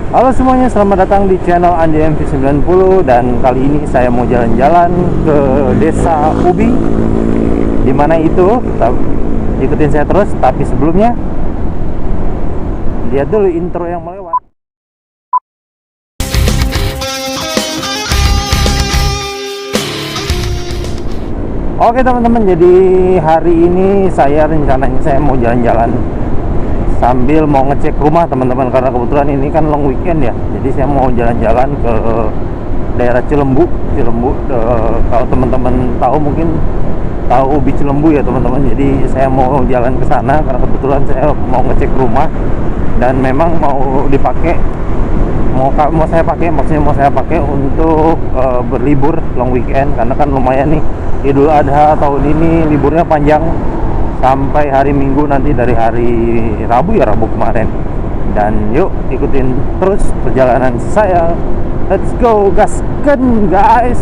Halo semuanya, selamat datang di channel Andi MV90. Dan kali ini saya mau jalan-jalan ke desa Ubi. Dimana itu, ikutin saya terus. Tapi sebelumnya, lihat dulu intro yang melewat. Oke teman-teman, jadi hari ini rencananya saya mau jalan-jalan sambil mau ngecek rumah teman-teman, karena kebetulan ini kan long weekend ya. Jadi saya mau jalan-jalan ke daerah Cilembu. Kalau teman-teman tahu, mungkin tahu Ubi Cilembu ya teman-teman. Jadi saya mau jalan ke sana karena kebetulan saya mau ngecek rumah dan memang mau dipakai, mau saya pakai untuk berlibur long weekend, karena kan lumayan nih Idul Adha tahun ini liburnya panjang sampai hari Minggu nanti, dari hari Rabu kemarin. Dan yuk ikutin terus perjalanan saya. Let's go, gasken guys.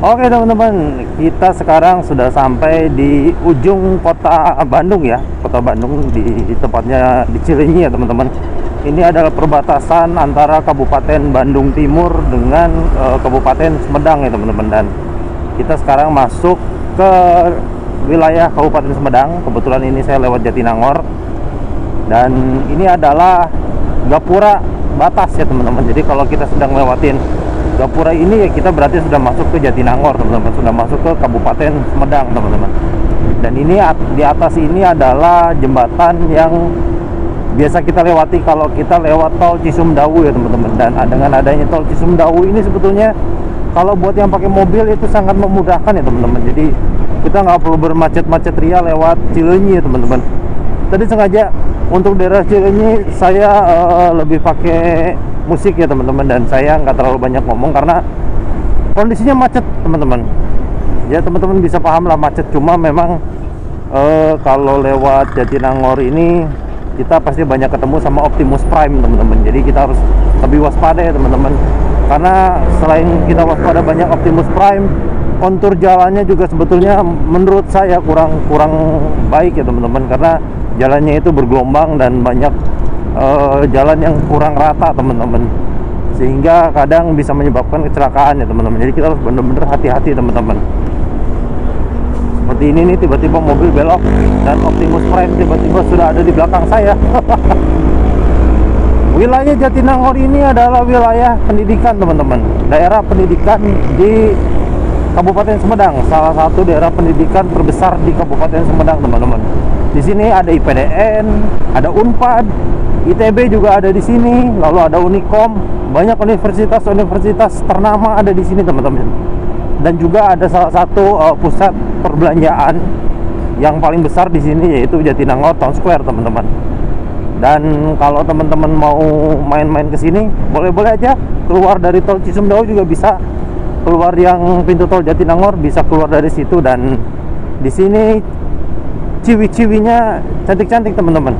Oke teman-teman, kita sekarang sudah sampai di ujung kota Bandung ya. Kota Bandung, di tepatnya di Cilenyi ya teman-teman. Ini adalah perbatasan antara Kabupaten Bandung Timur dengan Kabupaten Sumedang ya teman-teman. Dan kita sekarang masuk ke wilayah Kabupaten Sumedang. Kebetulan ini saya lewat Jatinangor. Dan ini adalah gapura batas ya teman-teman. Jadi kalau kita sedang lewatin gapura ini ya, kita berarti sudah masuk ke Jatinangor teman-teman, sudah masuk ke Kabupaten Sumedang teman-teman. Dan ini di atas ini adalah jembatan yang biasa kita lewati kalau kita lewat tol Cisumdawu ya teman-teman. Dan dengan adanya tol Cisumdawu ini sebetulnya kalau buat yang pakai mobil itu sangat memudahkan ya teman-teman. Jadi kita nggak perlu bermacet-macet ria lewat Cilenyi ya teman-teman. Tadi sengaja untuk daerah Cilenyi saya lebih pakai musik ya teman-teman, dan saya nggak terlalu banyak ngomong karena kondisinya macet teman-teman. Ya teman-teman bisa paham lah macet, cuma memang kalau lewat Jatinangor ini kita pasti banyak ketemu sama Optimus Prime teman-teman. Jadi kita harus lebih waspada ya teman-teman, karena selain kita waspada banyak Optimus Prime, kontur jalannya juga sebetulnya menurut saya kurang baik ya teman-teman, karena jalannya itu bergelombang dan banyak jalan yang kurang rata teman-teman, sehingga kadang bisa menyebabkan kecelakaan ya teman-teman. Jadi kita harus benar-benar hati-hati teman-teman. Seperti ini nih, tiba-tiba mobil belok dan Optimus Prime tiba-tiba sudah ada di belakang saya. Wilayah Jatinangor ini adalah wilayah pendidikan teman-teman, daerah pendidikan di Kabupaten Sumedang, salah satu daerah pendidikan terbesar di Kabupaten Sumedang teman-teman. Di sini ada IPDN, ada Unpad, ITB juga ada di sini, lalu ada Unikom, banyak universitas ternama ada di sini teman-teman. Dan juga ada salah satu pusat perbelanjaan yang paling besar di sini, yaitu Jatinangor Town Square teman-teman. Dan kalau teman-teman mau main-main ke sini, boleh-boleh aja keluar dari tol Cisumdawu juga bisa. Keluar yang pintu tol Jatinangor bisa keluar dari situ. Dan di sini ciwi-ciwinya cantik-cantik teman-teman.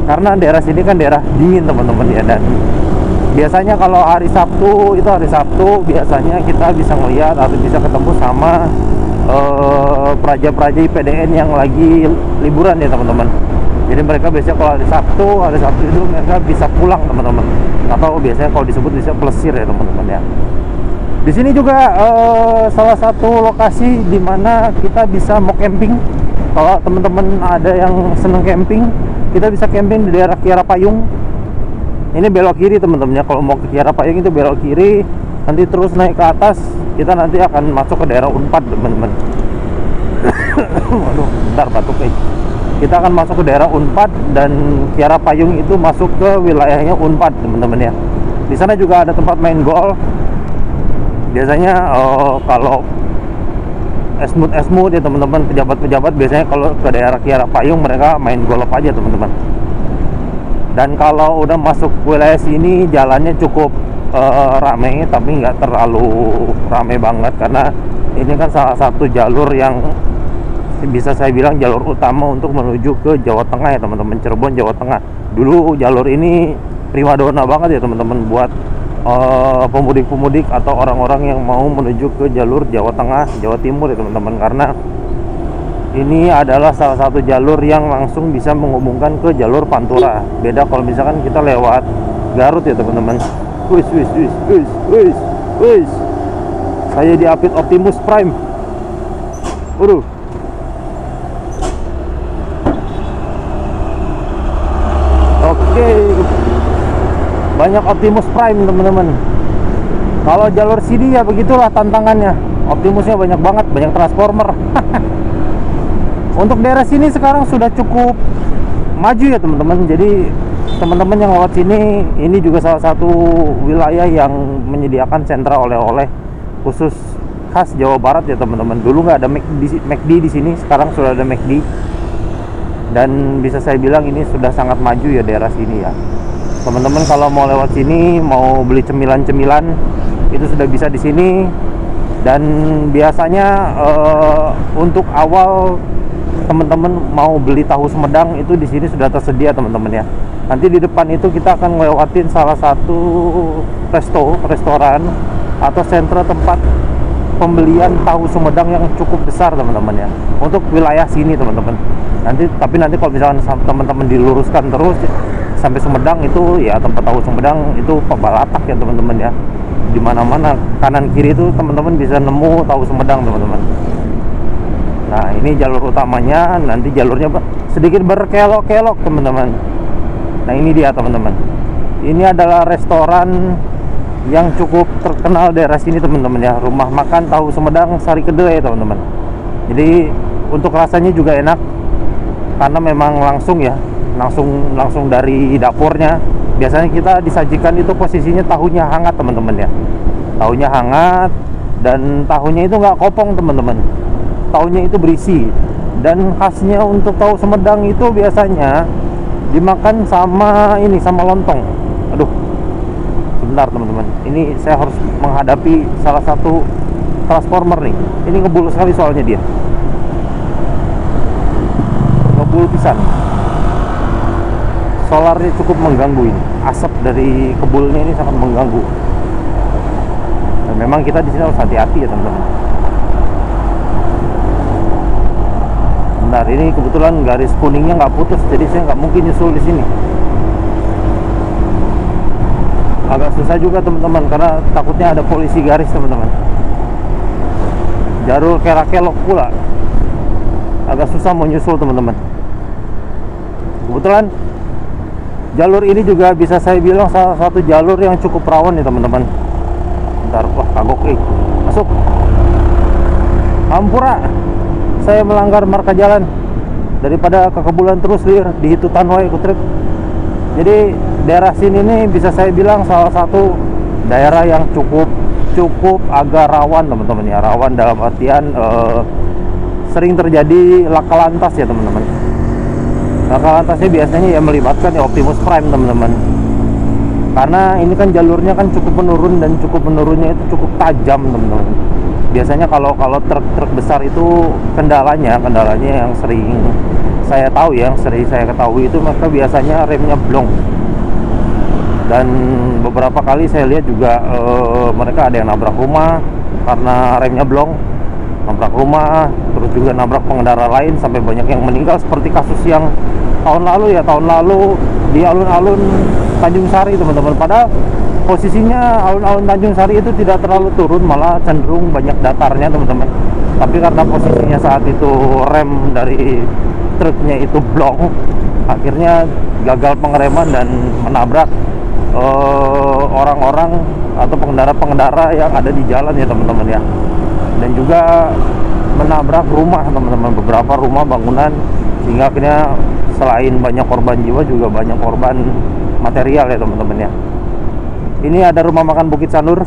Karena daerah sini kan daerah dingin teman-teman ya. Dan biasanya kalau hari Sabtu biasanya kita bisa ngeliat atau bisa ketemu sama praja-praja IPDN yang lagi liburan ya teman-teman. Jadi mereka biasanya kalau hari Sabtu itu mereka bisa pulang teman-teman, atau biasanya kalau disebut bisa plesir ya teman-teman ya. Di sini juga salah satu lokasi di mana kita bisa mau camping. Kalau teman-teman ada yang seneng camping, kita bisa camping di daerah Kiara Payung. Ini belok kiri teman-teman ya. Kalau mau ke Kiara Payung itu belok kiri, nanti terus naik ke atas, kita nanti akan masuk ke daerah Unpad teman-teman. Waduh, bentar batuk kita akan masuk ke daerah Unpad, dan Kiara Payung itu masuk ke wilayahnya Unpad teman-teman ya. Di sana juga ada tempat main golf. Biasanya kalau esmut ya teman-teman, pejabat-pejabat biasanya kalau ke daerah Kiara Payung mereka main golf aja teman-teman. Dan kalau udah masuk wilayah sini jalannya cukup rame, tapi nggak terlalu rame banget, karena ini kan salah satu jalur yang bisa saya bilang jalur utama untuk menuju ke Jawa Tengah ya teman-teman, Cirebon Jawa Tengah. Dulu jalur ini primadona banget ya teman-teman buat pemudik-pemudik atau orang-orang yang mau menuju ke jalur Jawa Tengah, Jawa Timur ya teman-teman, karena ini adalah salah satu jalur yang langsung bisa menghubungkan ke jalur Pantura. Beda kalau misalkan kita lewat Garut ya teman-teman. Wis. Saya diapit Optimus Prime. Waduh. Oke. Banyak Optimus Prime teman-teman. Kalau jalur sini ya begitulah tantangannya. Optimusnya banyak banget, banyak transformer. Untuk daerah sini sekarang sudah cukup maju ya teman-teman. Jadi teman-teman yang lewat sini, ini juga salah satu wilayah yang menyediakan sentra oleh-oleh khusus khas Jawa Barat ya teman-teman. Dulu nggak ada McD di sini, sekarang sudah ada McD. Dan bisa saya bilang ini sudah sangat maju ya daerah sini ya. Teman-teman kalau mau lewat sini, mau beli cemilan-cemilan, itu sudah bisa di sini. Dan biasanya untuk awal teman-teman mau beli tahu Sumedang itu di sini sudah tersedia teman-teman ya. Nanti di depan itu kita akan ngelewatin salah satu restoran atau sentra tempat pembelian tahu Sumedang yang cukup besar teman-teman ya, untuk wilayah sini teman-teman. Tapi nanti kalau misalkan teman-teman diluruskan terus sampai Sumedang, itu ya tempat tahu Sumedang itu Pebalatak ya teman-teman ya. Di mana-mana kanan kiri itu teman-teman bisa nemu tahu Sumedang teman-teman. Nah ini jalur utamanya, nanti jalurnya sedikit berkelok-kelok teman-teman. Nah ini dia teman-teman. Ini adalah restoran yang cukup terkenal daerah sini teman-teman ya, Rumah Makan Tahu Sumedang Sari Kedelai teman-teman. Jadi untuk rasanya juga enak, karena memang langsung dari dapurnya. Biasanya kita disajikan itu posisinya tahunya hangat teman-teman ya. Tahunya hangat, dan tahunya itu nggak kopong teman-teman. Tahunya itu berisi. Dan khasnya untuk tahu Sumedang itu biasanya dimakan sama lontong. Aduh, sebentar teman-teman, ini saya harus menghadapi salah satu transformer nih. Ini ngebul sekali soalnya dia, ngebul pisan. Solarnya cukup mengganggu ini, asap dari kebulnya ini sangat mengganggu. Dan memang kita di sini harus hati-hati ya teman-teman. Bentar, ini kebetulan garis kuningnya nggak putus, jadi saya nggak mungkin nyusul di sini. Agak susah juga teman-teman, karena takutnya ada polisi garis teman-teman. Jalur kelok pula, agak susah mau nyusul teman-teman. Kebetulan jalur ini juga bisa saya bilang salah satu jalur yang cukup rawan ya teman-teman. Bentar, wah kagok masuk. Ampura, saya melanggar marka jalan daripada kekebulan terus di hitutan wae kutrip. Jadi daerah sini nih bisa saya bilang salah satu daerah yang cukup agak rawan teman-teman ya. Rawan dalam artian sering terjadi laka lantas ya teman-teman. Laka lantasnya biasanya ya melibatkan ya Optimus Prime teman-teman, karena ini kan jalurnya kan cukup menurun dan cukup menurunnya itu cukup tajam teman-teman. Biasanya kalau truk-truk besar itu kendalanya yang sering saya tahu ya, yang sering saya ketahui itu mereka biasanya remnya blong. Dan beberapa kali saya lihat juga mereka ada yang nabrak rumah karena remnya blong, nabrak rumah, terus juga nabrak pengendara lain sampai banyak yang meninggal, seperti kasus yang tahun lalu di alun-alun Tanjung Sari teman-teman. Padahal posisinya alun-alun Tanjung Sari itu tidak terlalu turun, malah cenderung banyak datarnya teman-teman. Tapi karena posisinya saat itu rem dari truknya itu blong, akhirnya gagal pengereman dan menabrak orang-orang atau pengendara-pengendara yang ada di jalan ya teman-teman ya. Dan juga menabrak rumah teman-teman, beberapa rumah bangunan, sehingga akhirnya selain banyak korban jiwa juga banyak korban material ya teman-teman ya. Ini ada rumah makan Bukit Sanur,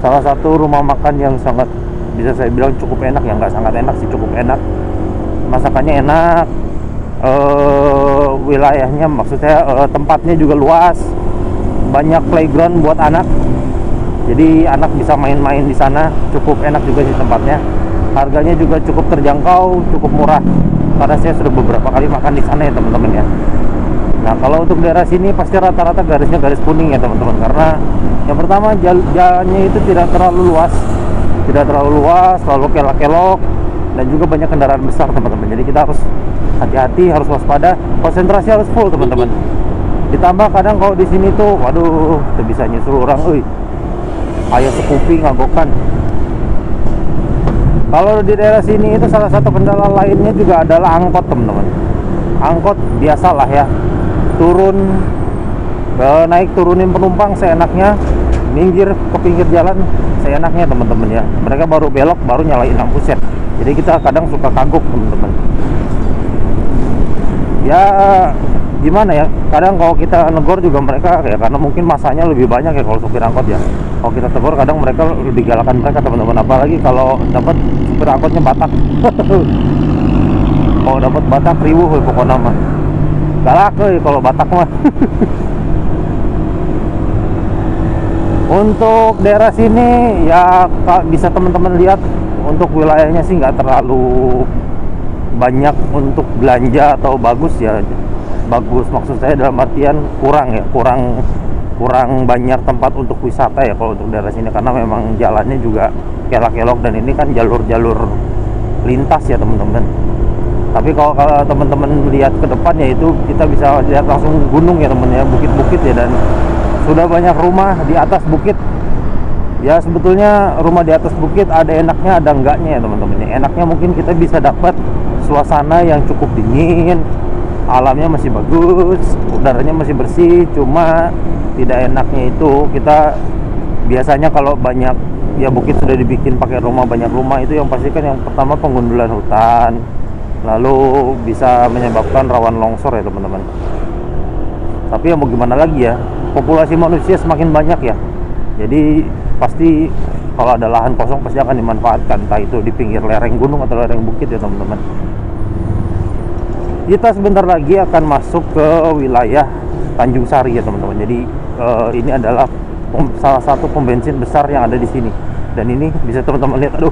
salah satu rumah makan yang sangat, bisa saya bilang cukup enak ya, nggak sangat enak sih, cukup enak. Masakannya enak, wilayahnya maksud saya tempatnya juga luas, banyak playground buat anak, jadi anak bisa main-main di sana. Cukup enak juga sih tempatnya, harganya juga cukup terjangkau, cukup murah, karena saya sudah beberapa kali makan di sana ya teman-teman ya. Nah kalau untuk daerah sini pasti rata-rata garisnya garis kuning ya teman-teman, karena yang pertama jalannya itu tidak terlalu luas, lalu kelok-kelok, dan juga banyak kendaraan besar teman-teman. Jadi kita harus hati-hati, harus waspada, konsentrasi harus full teman-teman. Ditambah kadang kalau di sini tuh, waduh, bisa nyusul orang, ayah sekupi ngagokan. Kalau di daerah sini itu salah satu kendala lainnya juga adalah angkot teman-teman. Angkot biasalah ya, naik turunin penumpang seenaknya, minggir ke pinggir jalan seenaknya teman-teman ya. Mereka baru belok baru nyalain lampu set, jadi kita kadang suka kagok teman-teman. Ya gimana ya, kadang kalau kita negor juga mereka ya, karena mungkin masanya lebih banyak ya kalau supir angkot ya. Kalau kita tegur kadang mereka lebih galakan mereka teman-teman, apalagi kalau dapat supir angkotnya Batak. Kalau dapat Batak riwuh pokoknya mah galak kalau Batak mah. Untuk daerah sini ya bisa teman-teman lihat, untuk wilayahnya sih nggak terlalu banyak untuk belanja atau bagus ya. Bagus maksud saya dalam artian kurang banyak tempat untuk wisata ya kalau untuk daerah sini, karena memang jalannya juga kelak-kelok dan ini kan jalur-jalur lintas ya teman-teman. Tapi kalau teman-teman lihat ke depannya itu kita bisa lihat langsung gunung ya teman ya, bukit-bukit ya, dan sudah banyak rumah di atas bukit. Ya sebetulnya rumah di atas bukit ada enaknya ada enggaknya ya teman-teman. Enaknya mungkin kita bisa dapat suasana yang cukup dingin, alamnya masih bagus, udaranya masih bersih. Cuma tidak enaknya itu kita biasanya kalau banyak ya bukit sudah dibikin pakai banyak rumah, itu yang pasti kan yang pertama pengundulan hutan, lalu bisa menyebabkan rawan longsor ya teman-teman. Tapi ya mau gimana lagi ya, populasi manusia semakin banyak ya, jadi pasti kalau ada lahan kosong pasti akan dimanfaatkan, entah itu di pinggir lereng gunung atau lereng bukit ya teman-teman. Kita sebentar lagi akan masuk ke wilayah Tanjung Sari ya teman-teman. Jadi ini adalah salah satu pom bensin besar yang ada di sini, dan ini bisa teman-teman lihat, aduh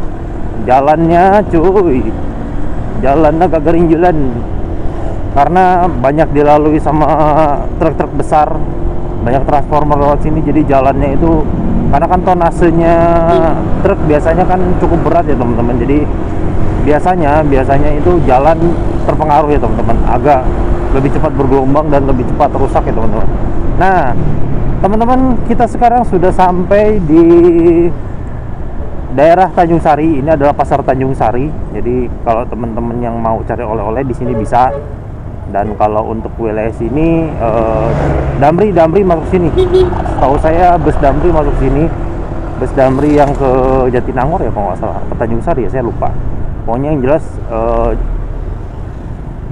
jalannya cuy, jalannya gagarinjulan karena banyak dilalui sama truk-truk besar, banyak transformer lewat sini. Jadi jalannya itu karena kan tonasenya truk biasanya kan cukup berat ya teman-teman, jadi biasanya itu jalan terpengaruh ya teman-teman, agak lebih cepat bergelombang dan lebih cepat rusak ya teman-teman. Nah teman-teman, kita sekarang sudah sampai di daerah Tanjung Sari. Ini adalah pasar Tanjung Sari. Jadi kalau teman-teman yang mau cari oleh-oleh di sini bisa. Dan kalau untuk wilayah sini Damri masuk sini. Tahu saya bus Damri masuk sini. Bus Damri yang ke Jatinangor ya kalau nggak salah, ke Tanjung Sari ya, saya lupa. Pokoknya yang jelas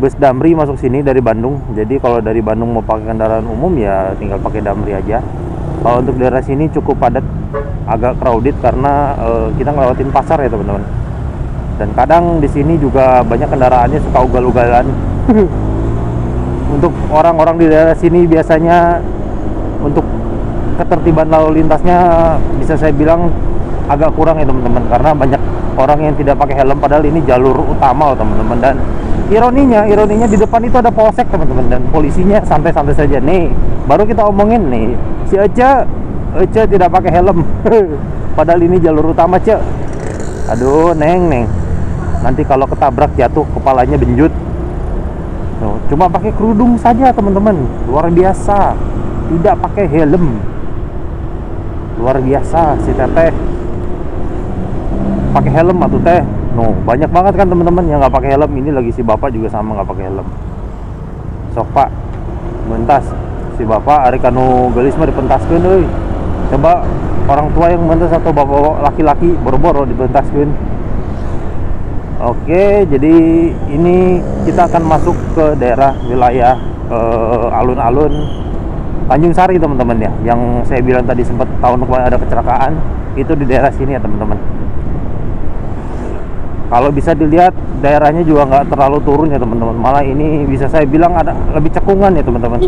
bus Damri masuk sini dari Bandung. Jadi kalau dari Bandung mau pakai kendaraan umum ya tinggal pakai Damri aja. Kalau untuk daerah sini cukup padat, agak crowded karena kita ngelewatin pasar ya teman-teman. Dan kadang di sini juga banyak kendaraannya suka ugal-ugalan. Untuk orang-orang di daerah sini biasanya untuk ketertiban lalu lintasnya bisa saya bilang agak kurang ya teman-teman, karena banyak orang yang tidak pakai helm, padahal ini jalur utama teman-teman. Dan ironinya di depan itu ada polsek teman-teman, dan polisinya santai-santai saja. Nih baru kita omongin nih, si Ece tidak pakai helm padahal ini jalur utama, Ce. Aduh neng, nanti kalau ketabrak jatuh kepalanya benjut. Cuma pakai kerudung saja teman-teman, luar biasa, tidak pakai helm, luar biasa. Si teteh pakai helm atau teh, banyak banget kan teman-teman yang nggak pakai helm. Ini lagi si bapak juga sama nggak pakai helm. Sok pak, mentas si bapak ari kanu gelis mah dipentaskeun euy. Coba orang tua yang mentas atau bapak laki-laki boro-boro dipentaskeun. Oke, jadi ini kita akan masuk ke daerah wilayah alun-alun Tanjung Sari teman-teman ya. Yang saya bilang tadi sempat tahun kemarin ada kecelakaan, itu di daerah sini ya teman-teman. Kalau bisa dilihat daerahnya juga nggak terlalu turun ya teman-teman. Malah ini bisa saya bilang ada lebih cekungan ya teman-teman.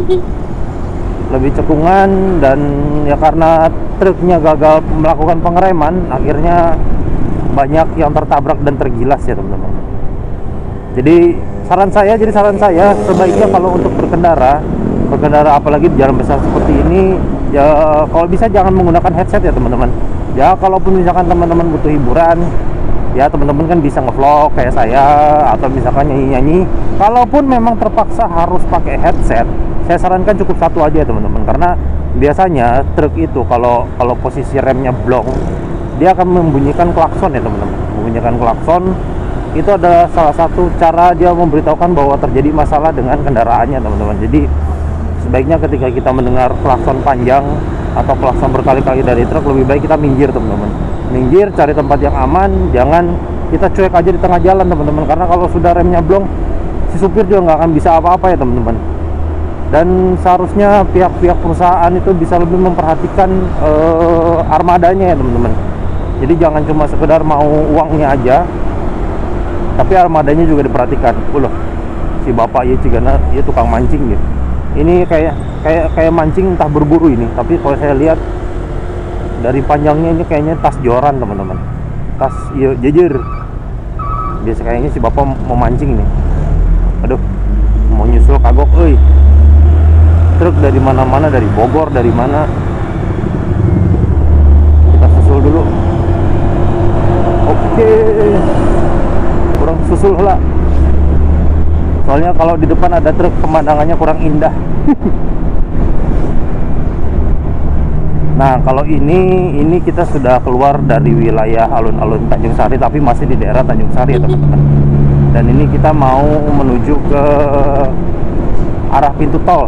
Lebih cekungan, dan ya karena truknya gagal melakukan pengereman, akhirnya banyak yang tertabrak dan tergilas ya teman-teman. Jadi saran saya sebaiknya kalau untuk berkendara apalagi di jalan besar seperti ini, ya kalau bisa jangan menggunakan headset ya teman-teman. Ya kalaupun misalkan teman-teman butuh hiburan, ya teman-teman kan bisa ngevlog kayak saya, atau misalkan nyanyi-nyanyi. Kalaupun memang terpaksa harus pakai headset, saya sarankan cukup satu aja teman-teman, karena biasanya truk itu kalau posisi remnya blong, dia akan membunyikan klakson ya teman-teman. Membunyikan klakson itu adalah salah satu cara dia memberitahukan bahwa terjadi masalah dengan kendaraannya teman-teman. Jadi sebaiknya ketika kita mendengar klakson panjang atau klakson berkali-kali dari truk, lebih baik kita minggir teman-teman. Minggir, cari tempat yang aman, jangan kita cuek aja di tengah jalan teman-teman, karena kalau sudah remnya blong, si supir juga nggak akan bisa apa-apa ya teman-teman. Dan seharusnya pihak-pihak perusahaan itu bisa lebih memperhatikan armadanya ya teman-teman. Jadi jangan cuma sekedar mau uangnya aja, tapi armadanya juga diperhatikan. Loh, si bapak ya cigana, ya tukang mancing gitu. Ini kayak mancing entah berburu ini, tapi kalau saya lihat dari panjangnya ini kayaknya tas joran teman-teman. Tas iya jejer. Biasa kayaknya si bapak mau mancing ini. Aduh, mau nyusul kagok euy. Truk dari mana-mana, dari Bogor, dari mana. Kita susul dulu. Oke, kurang susul lah. Soalnya kalau di depan ada truk, pemandangannya kurang indah. Nah, kalau ini kita sudah keluar dari wilayah alun-alun Tanjung Sari, tapi masih di daerah Tanjung Sari ya teman-teman. Dan ini kita mau menuju ke arah pintu tol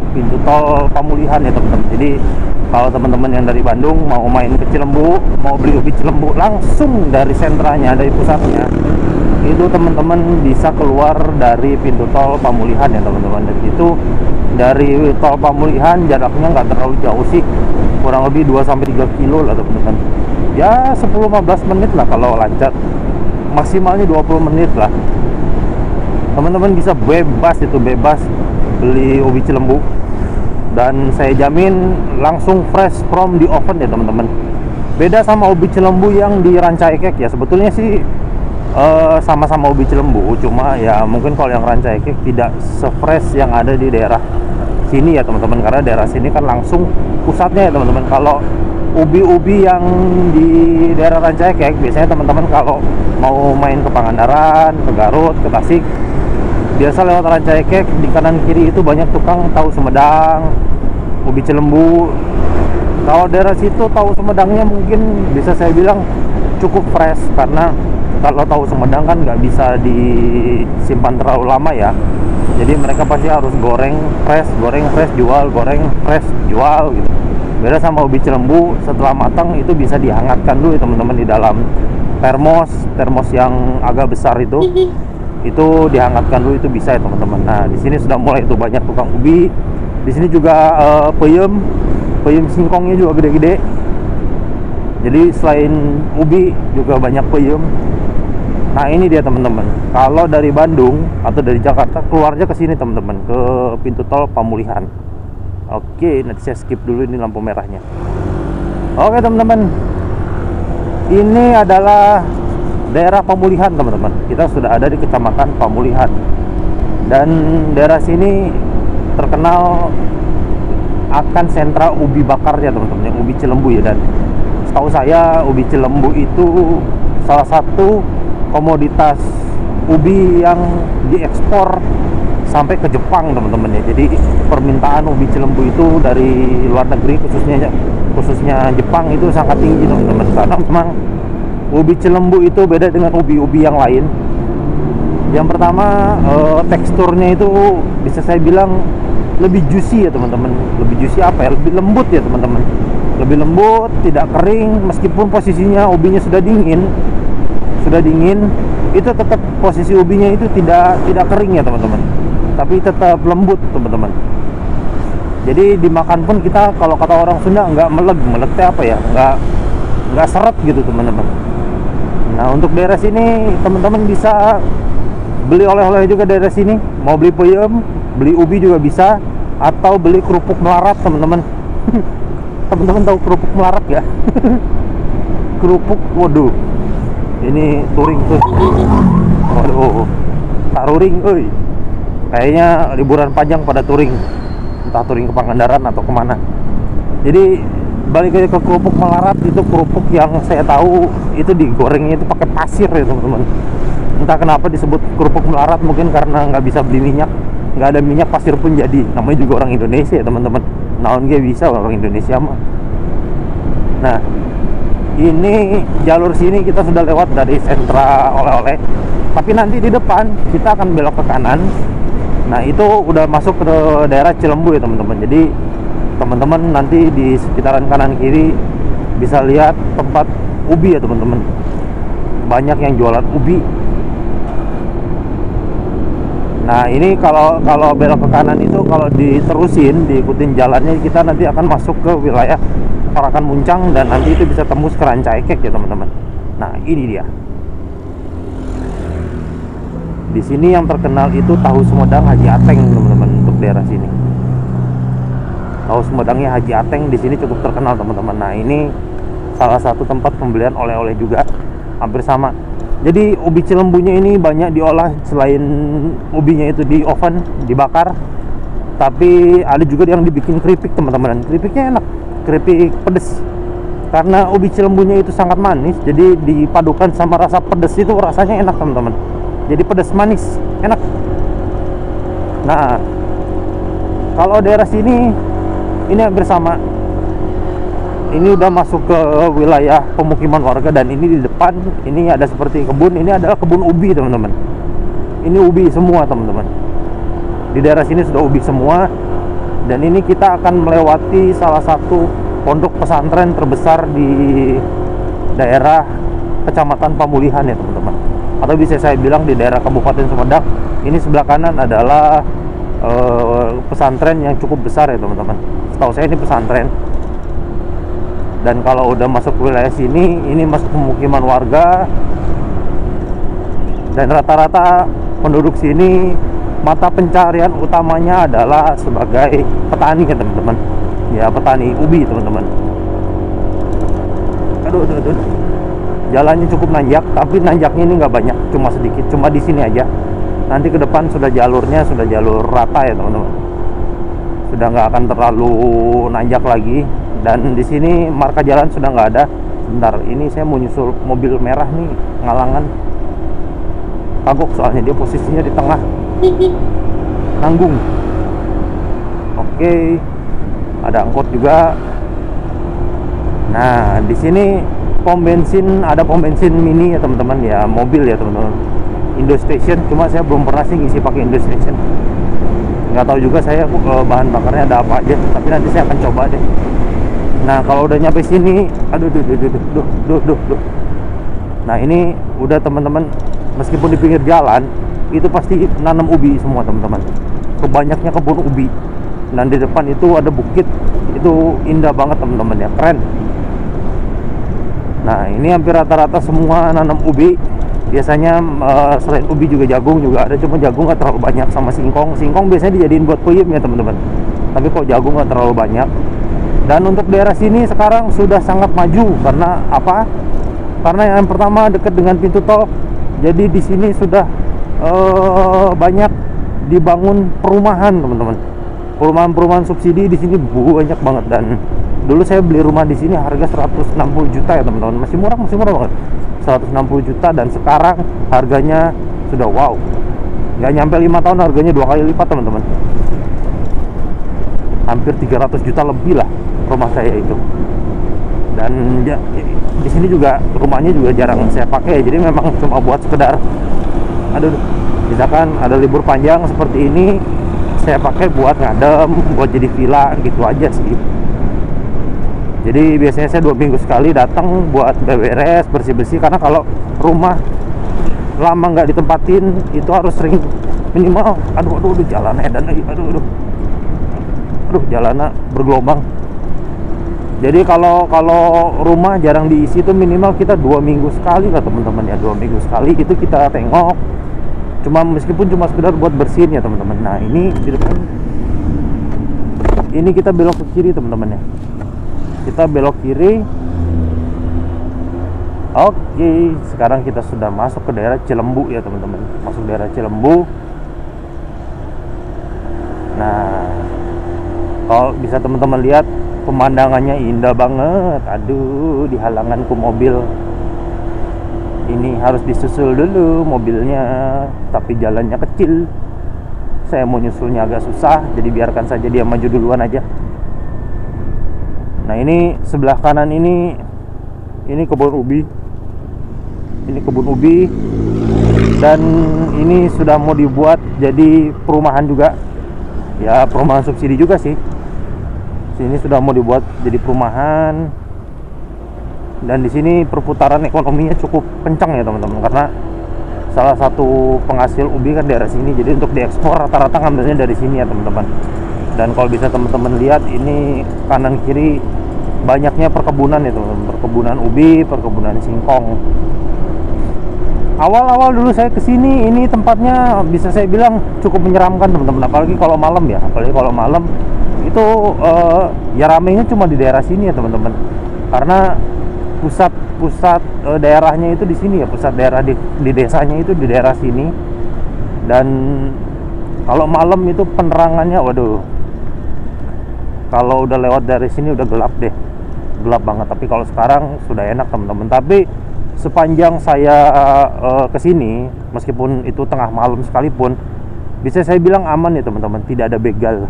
Pamulihan ya teman-teman. Jadi kalau teman-teman yang dari Bandung mau main ke Cilembu, mau beli ubi Cilembu langsung dari sentranya, dari pusatnya, itu teman-teman bisa keluar dari pintu tol Pamulihan ya teman-teman. Dan itu dari tol Pamulihan jaraknya nggak terlalu jauh sih, kurang lebih 2-3 kilo lah teman-teman. Ya 10-15 menit lah kalau lancar, maksimalnya 20 menit lah. Teman-teman bisa bebas beli ubi Cilembu, dan saya jamin langsung fresh from the oven ya teman-teman. Beda sama ubi Cilembu yang di Rancaikek ya, sebetulnya sih sama-sama ubi Cilembu, cuma ya mungkin kalau yang Rancaikek tidak se-fresh yang ada di daerah sini ya teman-teman, karena daerah sini kan langsung pusatnya ya teman-teman. Kalau ubi-ubi yang di daerah Rancaikek, biasanya teman-teman kalau mau main ke Pangandaran, ke Garut, ke Tasik, biasa lewat Rancaikek, di kanan kiri itu banyak tukang tahu Sumedang, ubi Cilembu. Kalau daerah situ tahu Sumedangnya mungkin bisa saya bilang cukup fresh, karena kalau tahu Sumedang kan nggak bisa disimpan terlalu lama ya. Jadi mereka pasti harus goreng fresh, jual, goreng fresh, jual gitu. Beda sama ubi Cilembu, setelah matang itu bisa dihangatkan dulu teman-teman di dalam termos yang agak besar itu dihangatkan dulu, itu bisa ya teman-teman. Nah di sini sudah mulai itu banyak tukang ubi. Di sini juga peyem singkongnya juga gede-gede. Jadi selain ubi juga banyak peyem. Nah ini dia teman-teman, kalau dari Bandung atau dari Jakarta keluarnya ke sini teman-teman, ke pintu tol Pamulihan. Oke, nanti saya skip dulu ini lampu merahnya. Oke teman-teman, ini adalah daerah Pamulihan teman-teman. Kita sudah ada di kecamatan Pamulihan, dan daerah sini terkenal akan sentra ubi bakarnya teman-teman, yang ubi Cilembu ya. Dan setahu saya ubi Cilembu itu salah satu komoditas ubi yang diekspor sampai ke Jepang teman-teman ya. Jadi permintaan ubi Cilembu itu dari luar negeri, khususnya Jepang itu sangat tinggi teman-teman, karena memang ubi Cilembu itu beda dengan ubi-ubi yang lain. Yang pertama, teksturnya itu bisa saya bilang lebih juicy ya teman-teman. Lebih juicy apa ya? Lebih lembut ya teman-teman. Lebih lembut, tidak kering, meskipun posisinya ubinya sudah dingin, itu tetap posisi ubinya itu tidak kering ya teman-teman, tapi tetap lembut teman-teman. Jadi dimakan pun kita, kalau kata orang Sunda, nggak melegnya apa ya, nggak seret gitu teman-teman. Nah untuk daerah sini teman-teman bisa beli oleh-oleh juga daerah sini. Mau beli peyem, beli ubi juga bisa, atau beli kerupuk melarat teman-teman. Teman-teman tahu kerupuk melarat ya? Kerupuk, waduh, ini touring tuh. Waduh, touring, kayaknya liburan panjang pada touring, entah touring ke Pangandaran atau kemana. Jadi balik aja ke kerupuk melarat, itu kerupuk yang saya tahu itu digorengnya itu pakai pasir ya teman-teman. Entah kenapa disebut kerupuk melarat, mungkin karena nggak bisa beli minyak, nggak ada minyak, pasir pun jadi. Namanya juga orang Indonesia ya teman-teman, naon gak bisa orang Indonesia mah. Nah ini jalur sini kita sudah lewat dari sentra oleh-oleh, tapi nanti di depan kita akan belok ke kanan. Nah itu udah masuk ke daerah Cilembu ya teman-teman. Jadi teman-teman nanti di sekitaran kanan kiri bisa lihat tempat ubi ya teman-teman. Banyak yang jualan ubi. Nah ini kalau belok ke kanan itu, kalau diterusin, diikutin jalannya, kita nanti akan masuk ke wilayah Parakan Muncang, dan nanti itu bisa tembus ke Rancaikek ya teman-teman. Nah ini dia. Di sini yang terkenal itu tahu Sumedang Haji Ateng teman-teman, untuk daerah sini. Tahu Sumedangnya Haji Ateng di sini cukup terkenal teman-teman. Nah ini salah satu tempat pembelian oleh-oleh juga, hampir sama. Jadi ubi Cilembunya ini banyak diolah, selain ubinya itu di oven, dibakar, tapi ada juga yang dibikin keripik teman-teman. Keripiknya enak, keripik pedes, karena ubi Cilembunya itu sangat manis, jadi dipadukan sama rasa pedes itu rasanya enak teman-teman. Jadi pedas manis, enak. Nah kalau daerah sini ini hampir sama. Ini udah masuk ke wilayah pemukiman warga, dan ini di depan ini ada seperti kebun. Ini adalah kebun ubi teman-teman. Ini ubi semua teman-teman. Di daerah sini sudah ubi semua, dan ini kita akan melewati salah satu pondok pesantren terbesar di daerah Kecamatan Pamulihan ya teman-teman, atau bisa saya bilang di daerah Kabupaten Sumedang. Ini sebelah kanan adalah pesantren yang cukup besar ya teman-teman. Setahu saya ini pesantren. Dan kalau udah masuk ke wilayah sini, ini masuk pemukiman warga, dan rata-rata penduduk sini mata pencarian utamanya adalah sebagai petani ya teman-teman. Ya petani ubi teman-teman. Aduh. Jalannya cukup nanjak, tapi nanjaknya ini nggak banyak, cuma sedikit, cuma di sini aja. Nanti ke depan sudah jalurnya sudah jalur rata ya teman-teman. Sudah nggak akan terlalu nanjak lagi. Dan di sini marka jalan sudah nggak ada. Sebentar, ini saya mau nyusul mobil merah nih, ngalangan. Kagok soalnya dia posisinya di tengah. Nanggung. Oke. Ada angkot juga. Nah, di sini pom bensin, ada pom bensin mini ya teman-teman, ya mobil ya teman-teman. Indo Station, cuma saya belum pernah sih ngisi pakai Indo Station. Nggak tahu juga saya bahan bakarnya ada apa aja, tapi nanti saya akan coba deh. Nah kalau udah nyampe sini, aduh. Nah ini udah teman-teman, meskipun di pinggir jalan itu pasti nanam ubi semua teman-teman. Kebanyaknya kebun ubi. Dan di depan itu ada bukit, itu indah banget teman-teman ya, keren. Nah ini hampir rata-rata semua nanam ubi. Biasanya selain ubi juga jagung juga ada, cuma jagung nggak terlalu banyak, sama singkong. Singkong biasanya dijadiin buat peyem ya teman-teman, tapi kok jagung nggak terlalu banyak. Dan untuk daerah sini sekarang sudah sangat maju. Karena apa? Karena yang pertama dekat dengan pintu tol, jadi di sini sudah banyak dibangun perumahan teman-teman. Perumahan subsidi di sini banyak banget. Dan dulu saya beli rumah di sini harga 160 juta ya teman-teman, masih murah banget, 160 juta. Dan sekarang harganya sudah wow, nggak nyampe 5 tahun harganya 2 kali lipat teman-teman, hampir 300 juta lebih lah rumah saya itu. Dan ya, di sini juga rumahnya juga jarang saya pakai, jadi memang cuma buat sekedar misalkan ada libur panjang seperti ini, saya pakai buat ngadem, buat jadi villa gitu aja sih. Jadi biasanya saya 2 minggu sekali datang buat beres, bersih-bersih. Karena kalau rumah lama nggak ditempatin itu harus sering, minimal aduh jalan edan lagi, aduh jalannya bergelombang. Jadi kalau rumah jarang diisi itu minimal kita 2 minggu sekali lah teman-teman ya, 2 minggu sekali itu kita tengok, meskipun cuma sekedar buat bersihin ya teman-teman. Nah ini di depan ini kita belok ke kiri teman-teman ya, kita belok kiri. Oke, sekarang kita sudah masuk ke daerah Cilembu ya teman-teman, masuk daerah Cilembu. Nah kalau bisa teman-teman lihat, pemandangannya indah banget. Aduh, di halanganku mobil. Ini harus disusul dulu mobilnya, tapi jalannya kecil. Saya mau nyusulnya agak susah, jadi biarkan saja dia maju duluan aja. Nah ini sebelah kanan ini kebun ubi. Ini kebun ubi, dan ini sudah mau dibuat jadi perumahan juga. Ya perumahan subsidi juga sih. Sini sudah mau dibuat jadi perumahan. Dan di sini perputaran ekonominya cukup kencang ya teman-teman, karena salah satu penghasil ubi kan daerah sini. Jadi untuk diekspor rata-rata ngambilnya dari sini ya teman-teman. Dan kalau bisa teman-teman lihat, ini kanan kiri banyaknya perkebunan ya teman-teman, perkebunan ubi, perkebunan singkong. Awal-awal dulu saya kesini, ini tempatnya bisa saya bilang cukup menyeramkan teman-teman, apalagi kalau malam ya. Apalagi kalau malam itu ya ramenya cuma di daerah sini ya teman-teman, karena pusat daerahnya itu di sini ya, pusat daerah di desanya itu di daerah sini. Dan kalau malam itu penerangannya, waduh, kalau udah lewat dari sini udah gelap deh, gelap banget. Tapi kalau sekarang sudah enak teman-teman. Tapi sepanjang saya kesini, meskipun itu tengah malam sekalipun, bisa saya bilang aman ya teman-teman, tidak ada begal.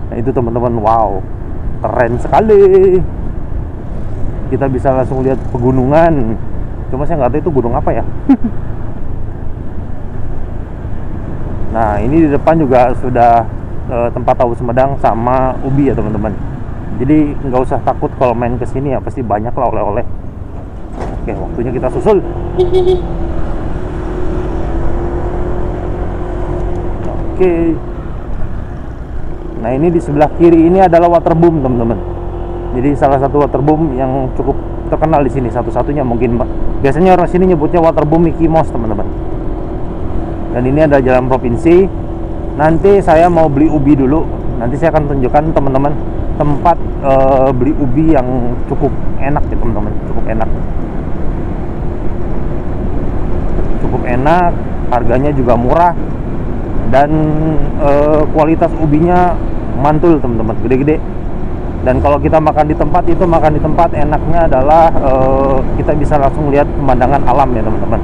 Nah itu teman-teman, wow, keren sekali. Kita bisa langsung lihat pegunungan. Cuma saya nggak tahu itu gunung apa ya. Nah ini di depan juga sudah tempat tahu Sumedang sama ubi ya teman-teman. Jadi nggak usah takut kalau main kesini ya, pasti banyak lah oleh-oleh. Oke, waktunya kita susul. Oke. Nah ini di sebelah kiri ini adalah waterboom teman-teman. Jadi salah satu waterboom yang cukup terkenal di sini, satu-satunya mungkin. Biasanya orang sini nyebutnya waterboom Mickey Mouse teman-teman. Dan ini ada jalan provinsi. Nanti saya mau beli ubi dulu. Nanti saya akan tunjukkan teman-teman tempat beli ubi yang cukup enak ya teman-teman, cukup enak. Cukup enak, harganya juga murah, dan kualitas ubinya mantul teman-teman, gede-gede. Dan kalau kita makan di tempat itu, makan di tempat enaknya adalah kita bisa langsung lihat pemandangan alam ya teman-teman.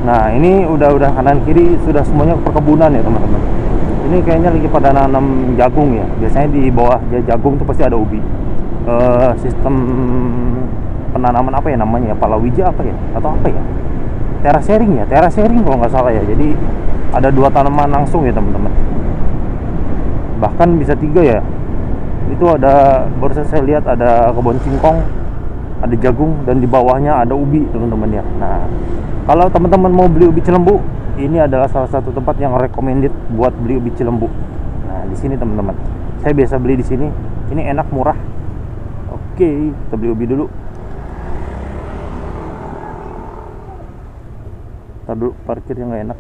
Nah ini udah kanan kiri sudah semuanya perkebunan ya teman-teman. Ini kayaknya lagi pada nanam jagung ya. Biasanya di bawah jagung tuh pasti ada ubi. Sistem penanaman apa ya namanya ya, palawija apa ya, atau apa ya, terasering ya, terasering kalau nggak salah ya. Jadi ada 2 tanaman langsung ya teman-teman, bahkan bisa 3 ya. Itu ada, baru saya lihat ada kebun singkong, ada jagung, dan di bawahnya ada ubi teman-teman ya. Nah kalau teman-teman mau beli ubi Cilembu, ini adalah salah satu tempat yang recommended buat beli ubi Cilembu. Nah Nah, di sini teman-teman. Saya biasa beli di sini. Ini enak, murah. Oke, kita beli ubi dulu. Ntar dulu, parkirnya nggak enak.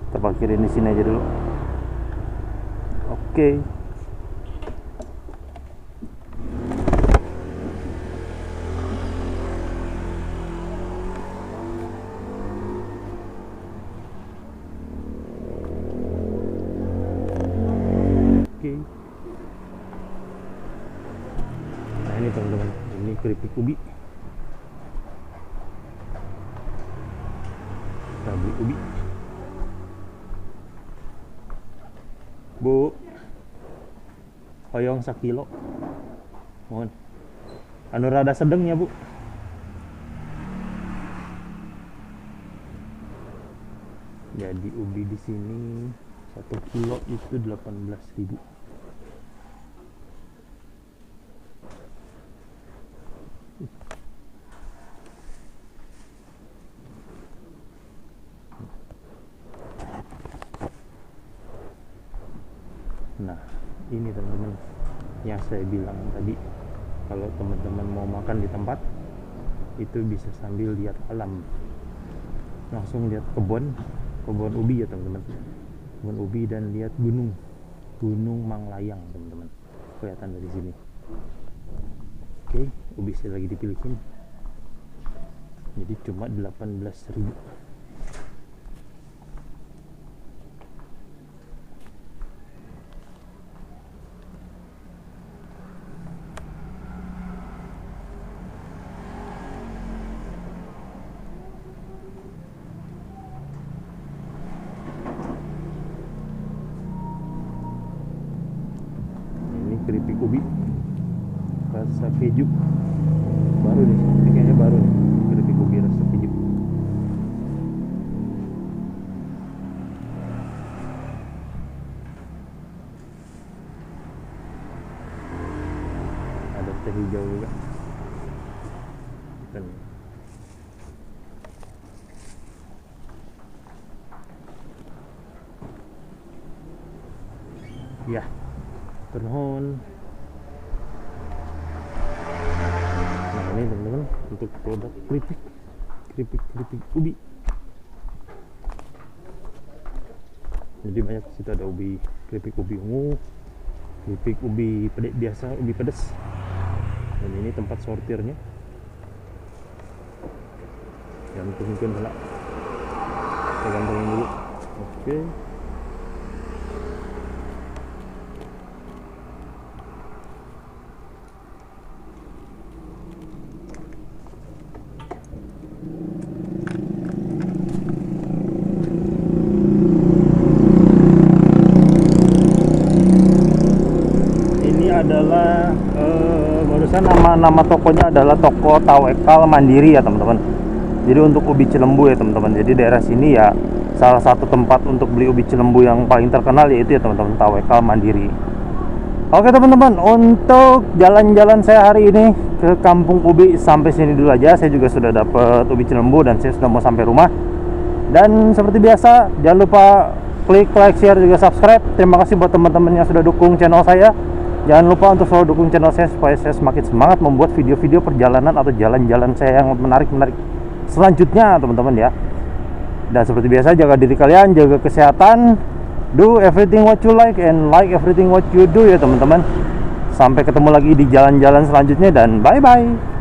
Kita parkirin di sini aja dulu. Oke. Nah ini teman-teman, ini keripik ubi. Kita beli ubi. Bu, hoyong sakilo. Mohon. Anu rada sedeng ya bu. Jadi ubi di sini 1 kilo itu 18.000. Nah, ini teman-teman yang saya bilang tadi, kalau teman-teman mau makan di tempat itu bisa sambil lihat alam, langsung lihat kebun ubi ya teman-teman, kebun ubi, dan lihat gunung Manglayang teman-teman, kelihatan dari sini. Oke, ubi saya lagi dipilihin, jadi cuma 18.000. Keripik ubi rasa keju baru nih, ini kayaknya baru nih, keripik ubi rasa keju. Ada teh hijau juga kan. Ya, permohon. Nah ini teman-teman untuk produk keripik ubi. Jadi banyak, situ ada ubi, keripik ubi ungu, keripik ubi biasa, ubi pedas. Dan ini tempat sortirnya. Gantungkan dulu. Saya gantungin dulu. Oke. Adalah barusan nama tokonya adalah toko Tawekal Mandiri ya teman-teman. Jadi untuk ubi Cilembu ya teman-teman. Jadi daerah sini ya salah satu tempat untuk beli ubi Cilembu yang paling terkenal yaitu ya teman-teman, Tawekal Mandiri. Oke teman-teman, untuk jalan-jalan saya hari ini ke Kampung Ubi sampai sini dulu aja. Saya juga sudah dapat ubi Cilembu dan saya sudah mau sampai rumah. Dan seperti biasa, jangan lupa klik like, share, juga subscribe. Terima kasih buat teman-teman yang sudah dukung channel saya. Jangan lupa untuk selalu dukung channel saya supaya saya semakin semangat membuat video-video perjalanan atau jalan-jalan saya yang menarik-menarik selanjutnya teman-teman ya. Dan seperti biasa, jaga diri kalian, jaga kesehatan, do everything what you like and like everything what you do ya teman-teman. Sampai ketemu lagi di jalan-jalan selanjutnya dan bye-bye.